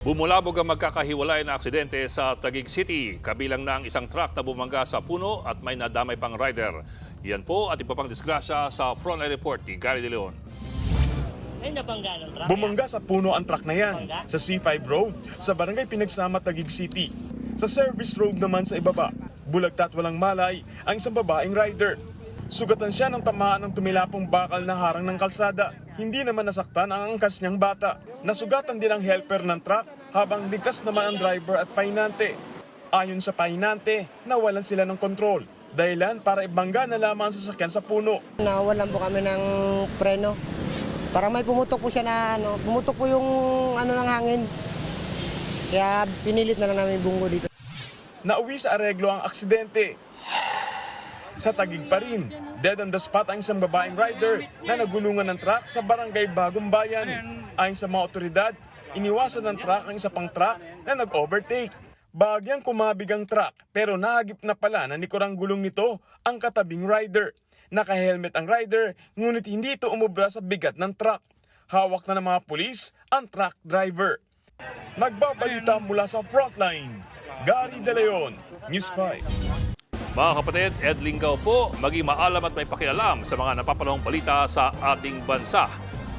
Bumulabog ang magkakahiwalay na aksidente sa Taguig City. Kabilang na ang isang truck na bumangga sa puno at may nadamay pang rider. Yan po at iba pang disgrasya sa Frontline Report ni Gary De Leon. Ay, nabangga ng truck. Bumangga sa puno ang truck na yan sa C5 Road sa Barangay Pinagsama, Taguig City. Sa service road naman sa ibaba, bulagta at walang malay ang isang babaeng rider. Sugatan siya ng tamaan ng tumilapong bakal na harang ng kalsada. Hindi naman nasaktan ang angkas niyang bata. Nasugatan din ang helper ng truck habang ligtas naman ang driver at pahinante. Ayon sa pahinante, nawalan sila ng kontrol. Dahilan para ibangga na lamang ang sasakyan sa puno. Nawalan po kami ng preno. Parang may pumutok po siya na pumutok po yung ng hangin. Kaya pinilit na lang namin bungo dito. Nauwi sa areglo ang aksidente. Sa Taguig pa rin, dead on the spot ang isang babaeng rider na nagulungan ng truck sa Barangay Bagong Bayan. Ayon sa mga otoridad, iniwasan ng truck ang isa pang truck na nag-overtake. Bahagyang kumabig ang truck pero nahagip na pala na nikurang gulong nito ang katabing rider. Naka-helmet ang rider ngunit hindi ito umubra sa bigat ng truck. Hawak na ng mga pulis ang truck driver. Nagbabalita mula sa Frontline, Gary De Leon, News 5. Mga kapatid, Ed Lingaw po, maging maalam at may pakialam sa mga napapanahong balita sa ating bansa.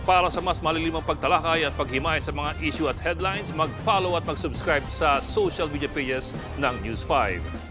Para sa mas malilimang pagtalakay at paghimay sa mga issue at headlines, mag-follow at mag-subscribe sa social media pages ng News 5.